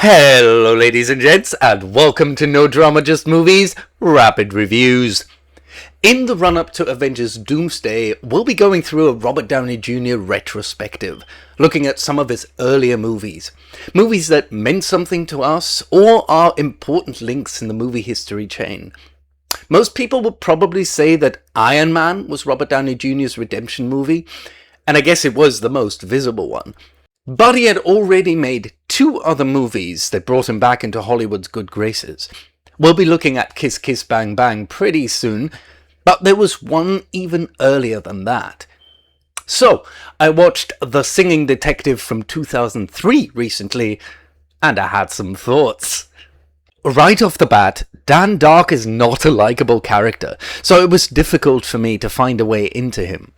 Hello ladies and gents, and welcome to No Drama Just Movies Rapid Reviews. In the run-up to Avengers Doomsday, we'll be going through a Robert Downey Jr. retrospective, looking at some of his earlier movies. Movies that meant something to us, or are important links in the movie history chain. Most people would probably say that Iron Man was Robert Downey Jr.'s redemption movie, and I guess it was the most visible one. But he had already made two other movies that brought him back into Hollywood's good graces. We'll be looking at Kiss Kiss Bang Bang pretty soon, but there was one even earlier than that. So, I watched The Singing Detective from 2003 recently, and I had some thoughts. Right off the bat, Dan Dark is not a likable character, so it was difficult for me to find a way into him.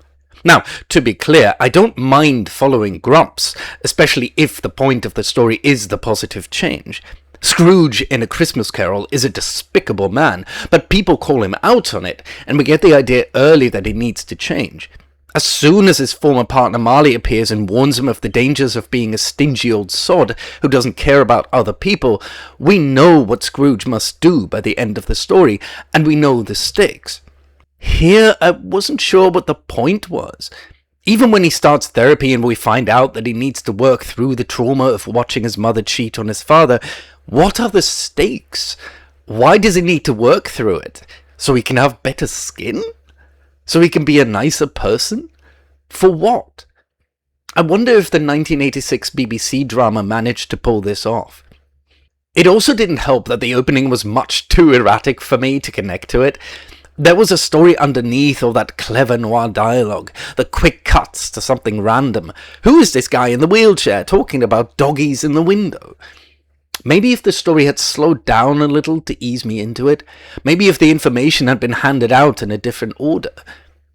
Now, to be clear, I don't mind following Grumps, especially if the point of the story is the positive change. Scrooge in A Christmas Carol is a despicable man, but people call him out on it, and we get the idea early that he needs to change. As soon as his former partner Marley appears and warns him of the dangers of being a stingy old sod who doesn't care about other people, we know what Scrooge must do by the end of the story, and we know the stakes. Here, I wasn't sure what the point was. Even when he starts therapy and we find out that he needs to work through the trauma of watching his mother cheat on his father, what are the stakes? Why does he need to work through it? So he can have better skin? So he can be a nicer person? For what? I wonder if the 1986 BBC drama managed to pull this off. It also didn't help that the opening was much too erratic for me to connect to it. There was a story underneath all that clever noir dialogue, the quick cuts to something random. Who is this guy in the wheelchair talking about doggies in the window? Maybe if the story had slowed down a little to ease me into it, maybe if the information had been handed out in a different order.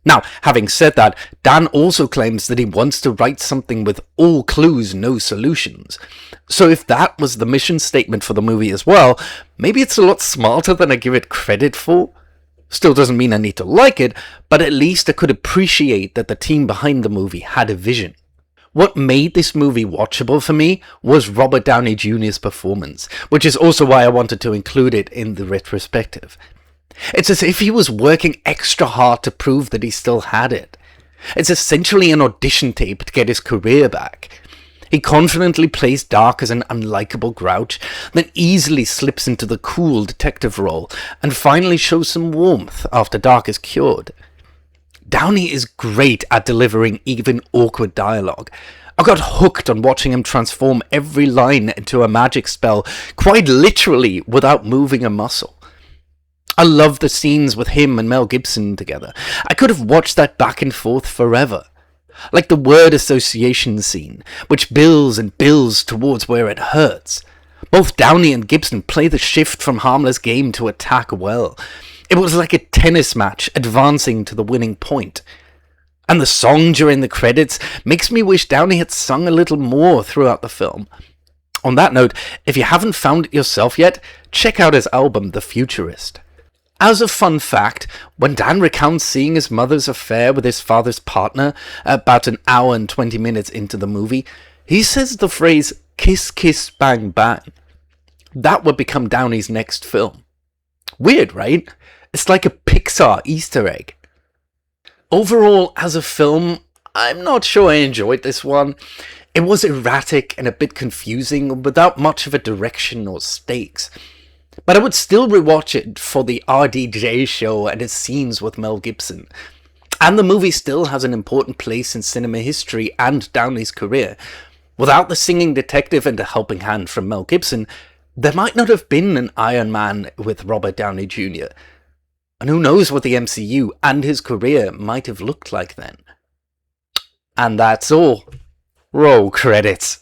Now, having said that, Dan also claims that he wants to write something with all clues, no solutions. So if that was the mission statement for the movie as well, maybe it's a lot smarter than I give it credit for. Still doesn't mean I need to like it, but at least I could appreciate that the team behind the movie had a vision. What made this movie watchable for me was Robert Downey Jr.'s performance, which is also why I wanted to include it in the retrospective. It's as if he was working extra hard to prove that he still had it. It's essentially an audition tape to get his career back. He confidently plays Dark as an unlikable grouch, then easily slips into the cool detective role, and finally shows some warmth after Dark is cured. Downey is great at delivering even awkward dialogue. I got hooked on watching him transform every line into a magic spell, quite literally without moving a muscle. I love the scenes with him and Mel Gibson together. I could have watched that back and forth forever. Like the word association scene, which builds and builds towards where it hurts. Both Downey and Gibson play the shift from harmless game to attack well. It was like a tennis match advancing to the winning point. And the song during the credits makes me wish Downey had sung a little more throughout the film. On that note, if you haven't found it yourself yet, check out his album The Futurist. As a fun fact, when Dan recounts seeing his mother's affair with his father's partner about an hour and 20 minutes into the movie, he says the phrase, "kiss, kiss, bang, bang." That would become Downey's next film. Weird, right? It's like a Pixar Easter egg. Overall, as a film, I'm not sure I enjoyed this one. It was erratic and a bit confusing, without much of a direction or stakes. But I would still rewatch it for the RDJ show and its scenes with Mel Gibson. And the movie still has an important place in cinema history and Downey's career. Without The Singing Detective and a helping hand from Mel Gibson, there might not have been an Iron Man with Robert Downey Jr. And who knows what the MCU and his career might have looked like then. And that's all. Roll credits.